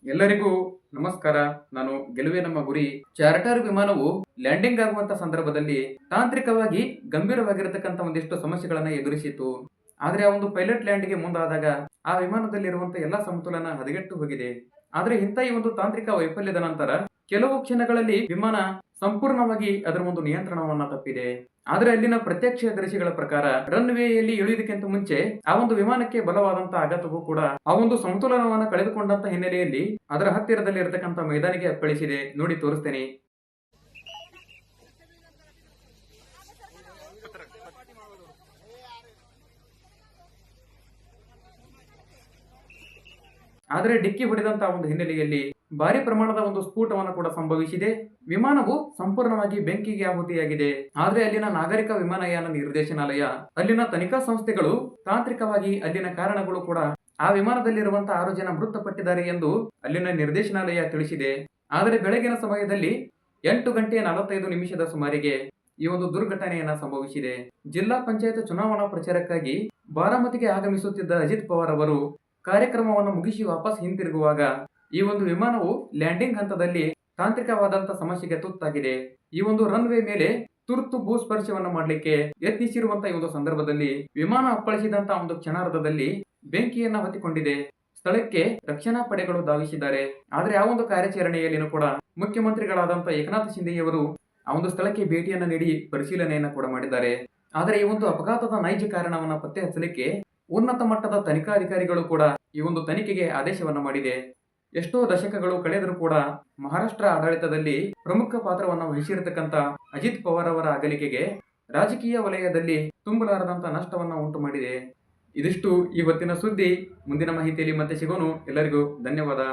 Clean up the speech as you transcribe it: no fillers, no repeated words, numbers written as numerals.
ಎಲ್ಲರಿಗೂ ನಮಸ್ಕಾರ. ನಾನು ಗೆಲುವೇ ನಮ್ಮ ಗುರಿ. ಚಾರ್ಟರ್ ವಿಮಾನವು ಲ್ಯಾಂಡಿಂಗ್ ಆಗುವಂತ ಸಂದರ್ಭದಲ್ಲಿ ತಾಂತ್ರಿಕವಾಗಿ ಗಂಭೀರವಾಗಿರತಕ್ಕಂತ ಒಂದಿಷ್ಟು ಸಮಸ್ಯೆಗಳನ್ನ ಎದುರಿಸಿತು. ಆದ್ರೆ ಆ ಒಂದು ಪೈಲಟ್ ಲ್ಯಾಂಡ್‌ಗೆ ಮುಂದಾದಾಗ ಆ ವಿಮಾನದಲ್ಲಿರುವಂತ ಎಲ್ಲಾ ಸಮತೋಲನ ಹದಗೆಟ್ಟು ಹೋಗಿದೆ. ಆದ್ರೆ ಈ ಒಂದು ತಾಂತ್ರಿಕ ವೈಫಲ್ಯದ ನಂತರ ಕೆಲವು ಕ್ಷಣಗಳಲ್ಲಿ ವಿಮಾನ ಸಂಪೂರ್ಣವಾಗಿ ಅದರ ಒಂದು ನಿಯಂತ್ರಣವನ್ನ ತಪ್ಪಿದೆ. ಆದ್ರೆ ಅಲ್ಲಿನ ಪ್ರತ್ಯಕ್ಷದರ್ಶಿಗಳ ಪ್ರಕಾರ ರನ್ ವೇಯಲ್ಲಿ ಇಳಿಯುವುದಕ್ಕಿಂತ ಮುಂಚೆ ಆ ಒಂದು ವಿಮಾನಕ್ಕೆ ಬಲವಾದಂತ ಆಘಾತವೂ ಕೂಡ ಆ ಒಂದು ಸಮತೋಲನವನ್ನ ಕಳೆದುಕೊಂಡಂತ ಹಿನ್ನೆಲೆಯಲ್ಲಿ ಅದರ ಹತ್ತಿರದಲ್ಲಿ ಇರತಕ್ಕಂತ ಮೈದಾನಿಗೆ ಅಪ್ಪಳಿಸಿದೆ. ನೋಡಿ ತೋರಿಸ್ತೇನೆ. ಆದರೆ ಡಿಕ್ಕಿ ಹೊಡೆದಂತಹ ಒಂದು ಹಿನ್ನೆಲೆಯಲ್ಲಿ ಭಾರಿ ಪ್ರಮಾಣದ ಒಂದು ಸ್ಫೋಟವನ್ನು ಕೂಡ ಸಂಭವಿಸಿದೆ. ವಿಮಾನವು ಸಂಪೂರ್ಣವಾಗಿ ಬೆಂಕಿಗೆ ಆಹುತಿಯಾಗಿದೆ. ಆದ್ರೆ ಅಲ್ಲಿನ ನಾಗರಿಕ ವಿಮಾನಯಾನ ನಿರ್ದೇಶನಾಲಯ, ಅಲ್ಲಿನ ತನಿಖಾ ಸಂಸ್ಥೆಗಳು ತಾಂತ್ರಿಕವಾಗಿ ಅಲ್ಲಿನ ಕಾರಣಗಳು ಕೂಡ ಆ ವಿಮಾನದಲ್ಲಿರುವಂತಹ 6 ಜನ ಮೃತಪಟ್ಟಿದ್ದಾರೆ ಎಂದು ಅಲ್ಲಿನ ನಿರ್ದೇಶನಾಲಯ ತಿಳಿಸಿದೆ. ಆದರೆ ಬೆಳಗಿನ ಸಮಯದಲ್ಲಿ 8 ಗಂಟೆ 45 ನಿಮಿಷದ ಸುಮಾರಿಗೆ ಈ ಒಂದು ದುರ್ಘಟನೆಯನ್ನ ಸಂಭವಿಸಿದೆ. ಜಿಲ್ಲಾ ಪಂಚಾಯತ್ ಚುನಾವಣಾ ಪ್ರಚಾರಕ್ಕಾಗಿ ಬಾರಾಮತಿಗೆ ಆಗಮಿಸುತ್ತಿದ್ದ ಅಜಿತ್ ಪವಾರ್ ಅವರು ಕಾರ್ಯಕ್ರಮವನ್ನು ಮುಗಿಸಿ ವಾಪಸ್ ಹಿಂತಿರುಗುವಾಗ ಈ ಒಂದು ವಿಮಾನವು ಲ್ಯಾಂಡಿಂಗ್ ಹಂತದಲ್ಲಿ ತಾಂತ್ರಿಕವಾದಂತಹ ಸಮಸ್ಯೆಗೆ ತುತ್ತಾಗಿದೆ. ಈ ಒಂದು ರನ್ ವೇ ಮೇಲೆ ತುರ್ತು ಭೂಸ್ಪರ್ಶವನ್ನು ಮಾಡಲಿಕ್ಕೆ ಯತ್ನಿಸಿರುವಂತಹ ಈ ಒಂದು ಸಂದರ್ಭದಲ್ಲಿ ವಿಮಾನ ಅಪ್ಪಳಿಸಿದಂತಹ ಒಂದು ಕ್ಷಣಾರ್ಧದಲ್ಲಿ ಬೆಂಕಿಯನ್ನ ಹೊತ್ತಿಕೊಂಡಿದೆ. ಸ್ಥಳಕ್ಕೆ ರಕ್ಷಣಾ ಪಡೆಗಳು ಧಾವಿಸಿದ್ದಾರೆ. ಆದ್ರೆ ಆ ಒಂದು ಕಾರ್ಯಾಚರಣೆಯಲ್ಲಿನೂ ಕೂಡ ಮುಖ್ಯಮಂತ್ರಿಗಳಾದಂತಹ ಏಕನಾಥ್ ಶಿಂದೆಯವರು ಆ ಒಂದು ಸ್ಥಳಕ್ಕೆ ಭೇಟಿಯನ್ನ ನೀಡಿ ಪರಿಶೀಲನೆಯನ್ನ ಕೂಡ ಮಾಡಿದ್ದಾರೆ. ಆದರೆ ಈ ಒಂದು ಅಪಘಾತದ ನೈಜ ಕಾರಣವನ್ನ ಪತ್ತೆ ಹಚ್ಚಲಿಕ್ಕೆ ಉನ್ನತ ಮಟ್ಟದ ತನಿಖಾಧಿಕಾರಿಗಳು ಕೂಡ ಈ ಒಂದು ತನಿಖೆಗೆ ಆದೇಶವನ್ನ ಮಾಡಿದೆ. ಎಷ್ಟೋ ದಶಕಗಳು ಕಳೆದರೂ ಕೂಡ ಮಹಾರಾಷ್ಟ್ರ ಆಡಳಿತದಲ್ಲಿ ಪ್ರಮುಖ ಪಾತ್ರವನ್ನು ವಹಿಸಿರತಕ್ಕಂತ ಅಜಿತ್ ಪವಾರ್ ಅವರ ಅಗಲಿಕೆಗೆ ರಾಜಕೀಯ ವಲಯದಲ್ಲಿ ತುಂಬಲಾರದಂತ ನಷ್ಟವನ್ನ ಉಂಟು ಮಾಡಿದೆ. ಇದಿಷ್ಟು ಇವತ್ತಿನ ಸುದ್ದಿ. ಮುಂದಿನ ಮಾಹಿತಿಯಲ್ಲಿ ಮತ್ತೆ ಸಿಗೋನು. ಎಲ್ಲರಿಗೂ ಧನ್ಯವಾದ.